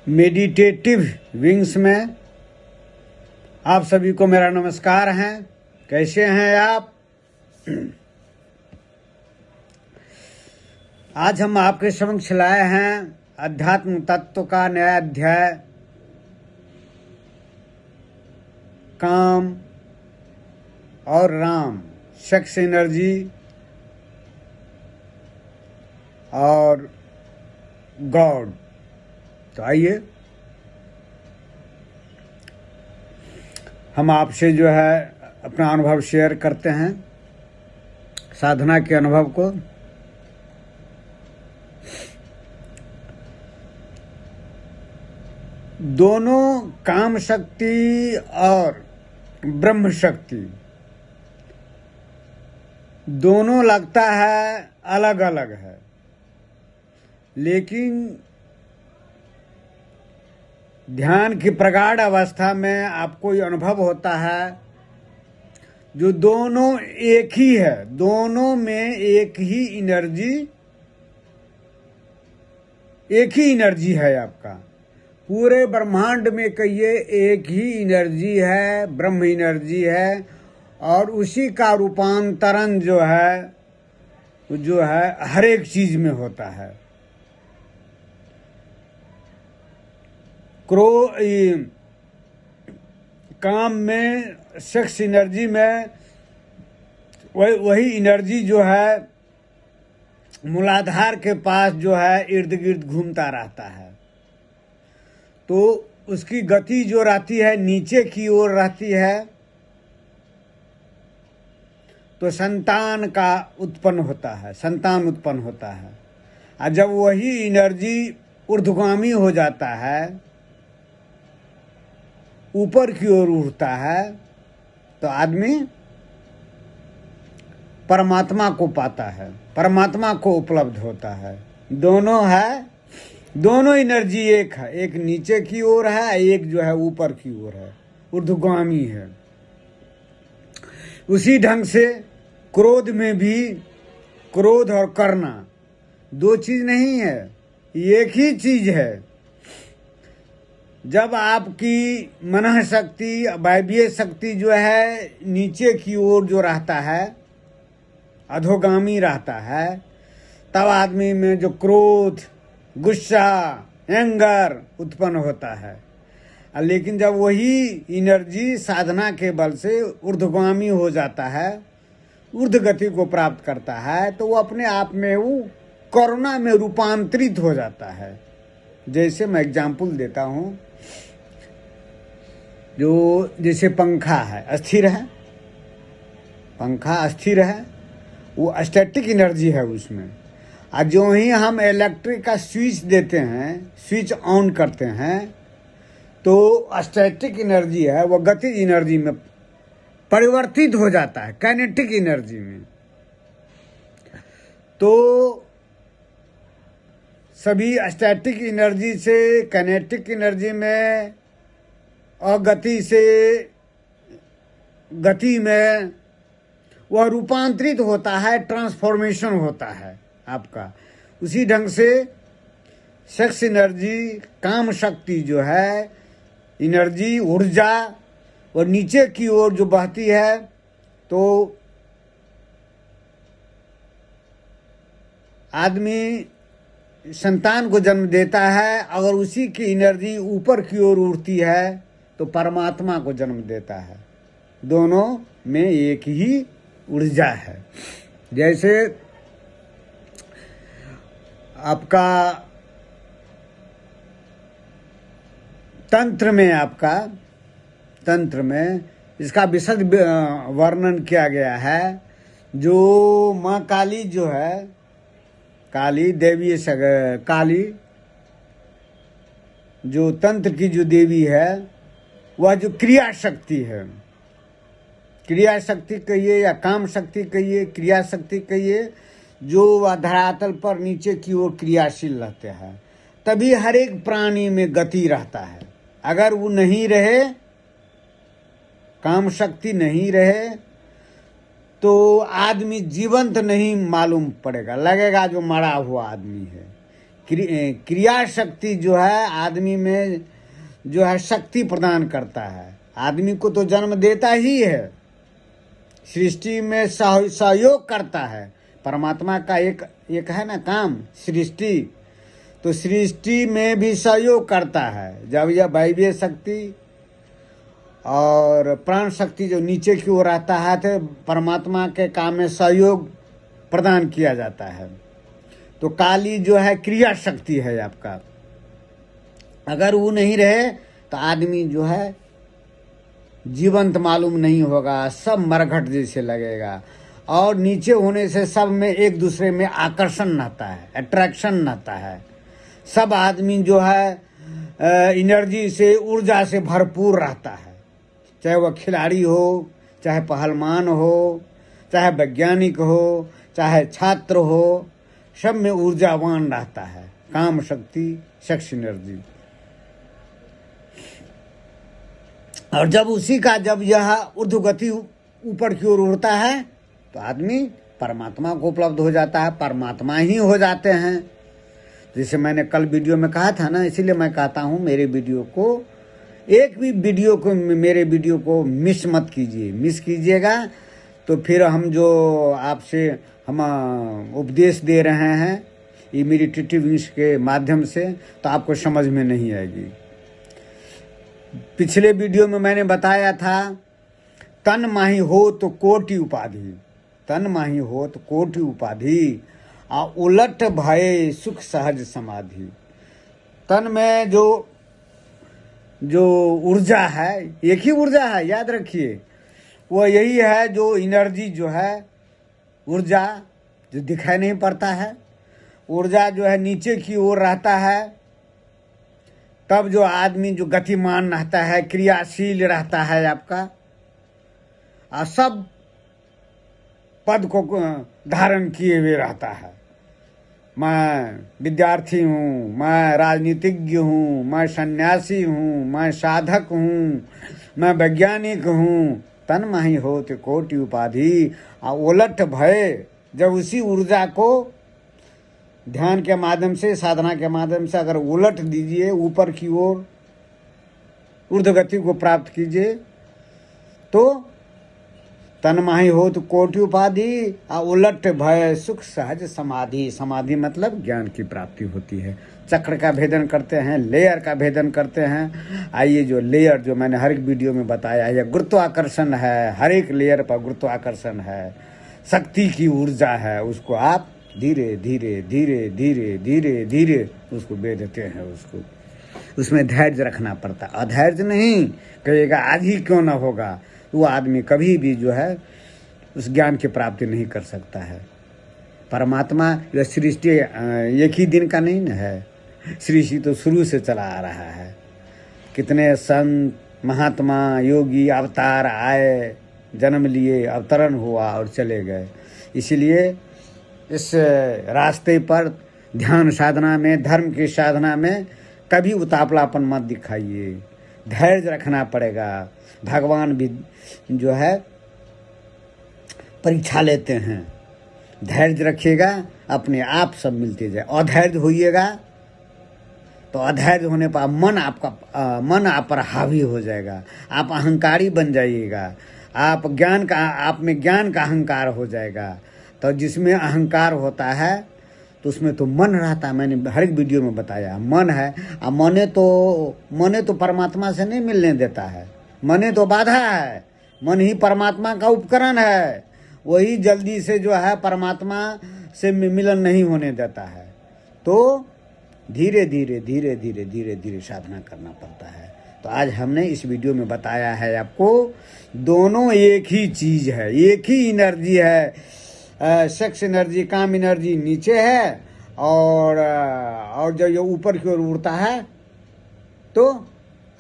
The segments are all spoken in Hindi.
मेडिटेटिव विंग्स में आप सभी को मेरा नमस्कार है। कैसे हैं आप? आज हम आपके समक्ष लाए हैं अध्यात्म तत्व का नया अध्याय, काम और राम, सेक्स एनर्जी और गॉड। तो आइए हम आपसे जो है अपना अनुभव शेयर करते हैं, साधना के अनुभव को। दोनों काम शक्ति और ब्रह्म शक्ति दोनों लगता है अलग अलग है, लेकिन ध्यान की प्रगाढ़ अवस्था में आपको ये अनुभव होता है जो दोनों एक ही है, दोनों में एक ही एनर्जी है। आपका पूरे ब्रह्मांड में कहिए एक ही एनर्जी है, ब्रह्म एनर्जी है, और उसी का रूपांतरण जो है हर एक चीज में होता है। काम में, सेक्स एनर्जी में वही एनर्जी जो है मूलाधार के पास जो है इर्द गिर्द घूमता रहता है, तो उसकी गति जो रहती है नीचे की ओर रहती है, तो संतान उत्पन्न होता है। और जब वही एनर्जी ऊर्ध्वगामी हो जाता है, ऊपर की ओर उठता है, तो आदमी परमात्मा को पाता है, परमात्मा को उपलब्ध होता है। दोनों एनर्जी एक है, एक नीचे की ओर है, एक जो है ऊपर की ओर है, ऊर्ध्वगामी है। उसी ढंग से क्रोध में भी क्रोध और करना दो चीज नहीं है, एक ही चीज है। जब आपकी मनः शक्ति, वायवीय शक्ति जो है नीचे की ओर जो रहता है, अधोगामी रहता है, तब आदमी में जो क्रोध, गुस्सा, एंगर उत्पन्न होता है। लेकिन जब वही एनर्जी साधना के बल से ऊर्ध्वगामी हो जाता है, ऊर्ध्व गति को प्राप्त करता है, तो वो अपने आप में वो करुणा में रूपांतरित हो जाता है। जैसे मैं एग्जाम्पल देता हूँ, जैसे पंखा है, अस्थिर है, पंखा अस्थिर है, वो स्टैटिक एनर्जी है उसमें। और जो ही हम इलेक्ट्रिक का स्विच देते हैं, स्विच ऑन करते हैं, तो स्टैटिक एनर्जी है वो गतिज एनर्जी में परिवर्तित हो जाता है, काइनेटिक एनर्जी में। तो सभी स्टैटिक एनर्जी से काइनेटिक एनर्जी में और गति से गति में वह रूपांतरित होता है, ट्रांसफॉर्मेशन होता है आपका। उसी ढंग से सेक्स एनर्जी, काम शक्ति जो है एनर्जी, ऊर्जा, और नीचे की ओर जो बहती है, तो आदमी संतान को जन्म देता है। अगर उसी की एनर्जी ऊपर की ओर उड़ती है, तो परमात्मा को जन्म देता है। दोनों में एक ही ऊर्जा है। जैसे आपका तंत्र में इसका विशद वर्णन किया गया है। जो माँ काली जो है, काली देवी, काली जो तंत्र की जो देवी है, वह जो क्रिया शक्ति है, क्रिया शक्ति कहिए या काम शक्ति कहिए, क्रिया शक्ति कहिए, जो वह धरातल पर नीचे की ओर क्रियाशील रहते हैं, तभी हर एक प्राणी में गति रहता है। अगर वो नहीं रहे, काम शक्ति नहीं रहे, तो आदमी जीवंत नहीं मालूम पड़ेगा, लगेगा जो मरा हुआ आदमी है। क्रिया शक्ति जो है आदमी में जो है शक्ति प्रदान करता है। आदमी को तो जन्म देता ही है, सृष्टि में सहयोग करता है। परमात्मा का एक है ना काम सृष्टि, तो सृष्टि में भी सहयोग करता है। जब यह दैवीय शक्ति और प्राण शक्ति जो नीचे की ओर आता है तो परमात्मा के काम में सहयोग प्रदान किया जाता है। तो काली जो है क्रिया शक्ति है आपका। अगर वो नहीं रहे तो आदमी जो है जीवंत मालूम नहीं होगा, सब मरघट जैसे लगेगा। और नीचे होने से सब में एक दूसरे में आकर्षण रहता है, अट्रैक्शन रहता है। सब आदमी जो है एनर्जी से, ऊर्जा से भरपूर रहता है। चाहे वह खिलाड़ी हो, चाहे पहलवान हो, चाहे वैज्ञानिक हो, चाहे छात्र हो, सब में ऊर्जावान रहता है। काम शक्ति, सेक्स एनर्जी। और जब यह ऊर्ध्वगति ऊपर की ओर उड़ता है तो आदमी परमात्मा को उपलब्ध हो जाता है, परमात्मा ही हो जाते हैं। जैसे मैंने कल वीडियो में कहा था ना, इसीलिए मैं कहता हूँ मेरे वीडियो को, एक भी वीडियो को, मेरे वीडियो को मिस मत कीजिए। मिस कीजिएगा तो फिर हम जो आपसे हम उपदेश दे रहे हैं ये मेडिटेटिव विंग्स के माध्यम से, तो आपको समझ में नहीं आएगी। पिछले वीडियो में मैंने बताया था तन माही हो तो कोटि उपाधि, तन माही हो तो कोटि उपाधि, उलट भय सुख सहज समाधि। तन में जो ऊर्जा है, एक ही ऊर्जा है, याद रखिए, वो यही है जो एनर्जी जो है, ऊर्जा जो दिखाई नहीं पड़ता है, ऊर्जा जो है नीचे की ओर रहता है। तब जो आदमी जो गतिमान रहता है, क्रियाशील रहता है आपका, और सब पद को धारण किए हुए रहता है। मैं विद्यार्थी हूँ, मैं राजनीतिज्ञ हूँ, मैं सन्यासी हूँ, मैं साधक हूँ, मैं वैज्ञानिक हूँ। तन माही होत कोटि उपाधि, उलट भय। जब उसी ऊर्जा को ध्यान के माध्यम से, साधना के माध्यम से अगर उलट दीजिए, ऊपर की ओर ऊर्ध्वगति को प्राप्त कीजिए, तो तन माही हो तो कोटि उपाधि, उलट भय सुख सहज समाधि। समाधि मतलब ज्ञान की प्राप्ति होती है। चक्र का भेदन करते हैं, लेयर का भेदन करते हैं। आइए, जो लेयर जो मैंने हर एक वीडियो में बताया है, गुरुत्वाकर्षण है, हर एक लेयर पर गुरुत्वाकर्षण है, शक्ति की ऊर्जा है, उसको आप धीरे धीरे धीरे धीरे धीरे धीरे उसको भेदते हैं। उसको उसमें धैर्य रखना पड़ता है। अधैर्य नहीं कहेगा आज ही क्यों ना होगा, वो आदमी कभी भी जो है उस ज्ञान की प्राप्ति नहीं कर सकता है। परमात्मा यह सृष्टि एक ही दिन का नहीं न है, सृष्टि तो शुरू से चला आ रहा है। कितने संत, महात्मा, योगी अवतार आए, जन्म लिए, अवतरण हुआ और चले गए। इसीलिए इस रास्ते पर ध्यान साधना में, धर्म की साधना में कभी उतावलापन मत दिखाइए, धैर्य रखना पड़ेगा। भगवान भी जो है परीक्षा लेते हैं। धैर्य रखिएगा, अपने आप सब मिलते जाए। अधैर्य होइएगा तो अधैर्य होने पर मन आप पर हावी हो जाएगा, आप अहंकारी बन जाइएगा, आप में ज्ञान का अहंकार हो जाएगा। तो जिसमें अहंकार होता है तो उसमें तो मन रहता है। मैंने हर एक वीडियो में बताया, मन है, और मने तो परमात्मा से नहीं मिलने देता है। मने तो बाधा है, मन ही परमात्मा का उपकरण है, वही जल्दी से जो है परमात्मा से मिलन नहीं होने देता है। तो धीरे धीरे धीरे धीरे धीरे धीरे साधना करना पड़ता है। तो आज हमने इस वीडियो में बताया है आपको, दोनों एक ही चीज है, एक ही एनर्जी है। सेक्स एनर्जी, काम एनर्जी नीचे है, और जब ये ऊपर की ओर उड़ता है तो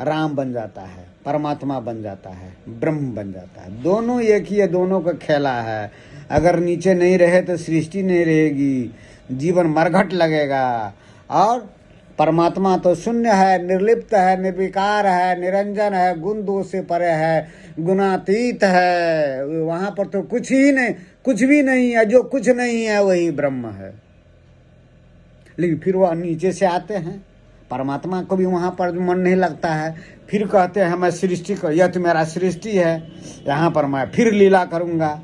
राम बन जाता है, परमात्मा बन जाता है, ब्रह्म बन जाता है। दोनों एक ही है, दोनों का खेला है। अगर नीचे नहीं रहे तो सृष्टि नहीं रहेगी, जीवन मरघट लगेगा। और परमात्मा तो शून्य है, निर्लिप्त है, निर्विकार है, निरंजन है, गुण दोष से परे है, गुणातीत है। वहां पर तो कुछ ही नहीं, कुछ भी नहीं है। जो कुछ नहीं है वही ब्रह्म है। लेकिन फिर वह नीचे से आते हैं, परमात्मा को भी वहाँ पर मन नहीं लगता है, फिर कहते हैं मैं सृष्टि को, यह तो मेरा सृष्टि है, यहाँ पर मैं फिर लीला करूँगा।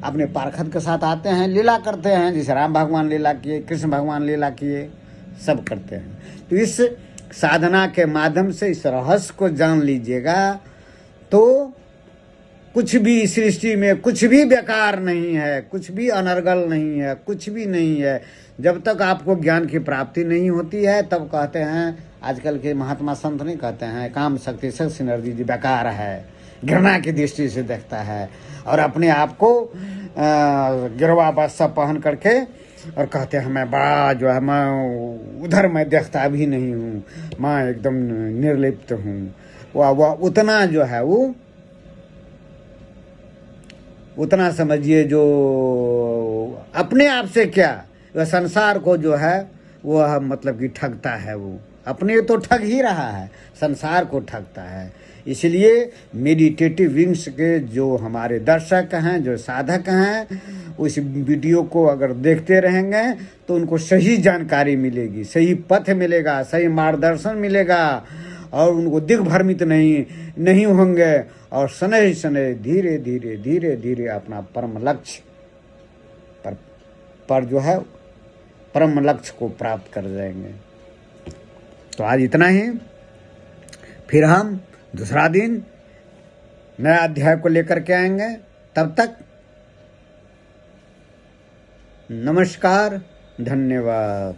अपने पार्षद के साथ आते हैं, लीला करते हैं, जैसे राम भगवान लीला किए, कृष्ण भगवान लीला किए, सब करते हैं। तो इस साधना के माध्यम से इस रहस्य को जान लीजिएगा तो कुछ भी सृष्टि में कुछ भी बेकार नहीं है, कुछ भी अनर्गल नहीं है, कुछ भी नहीं है। जब तक आपको ज्ञान की प्राप्ति नहीं होती है तब कहते हैं, आजकल के महात्मा संत नहीं कहते हैं काम शक्ति सेक्स एनर्जी बेकार है, घृणा की दृष्टि से देखता है और अपने आप को गिरवा बस्ता पहन करके और कहते हैं मैं बड़ा जो है, मैं उधर मैं देखता भी नहीं हूँ, मैं एकदम निर्लिप्त हूँ। वह उतना जो है वो उतना समझिए जो अपने आप से क्या वह संसार को जो है वह मतलब कि ठगता है, वो अपने तो ठग ही रहा है, संसार को ठगता है। इसलिए मेडिटेटिव विंग्स के जो हमारे दर्शक हैं, जो साधक हैं, उस वीडियो को अगर देखते रहेंगे तो उनको सही जानकारी मिलेगी, सही पथ मिलेगा, सही मार्गदर्शन मिलेगा और उनको दिग्भ्रमित नहीं होंगे और शनै शनै धीरे धीरे धीरे धीरे अपना परम लक्ष्य पर जो है परम लक्ष्य को प्राप्त कर जाएंगे। तो आज इतना ही, फिर हम दूसरा दिन नया अध्याय को लेकर के आएंगे। तब तक नमस्कार, धन्यवाद।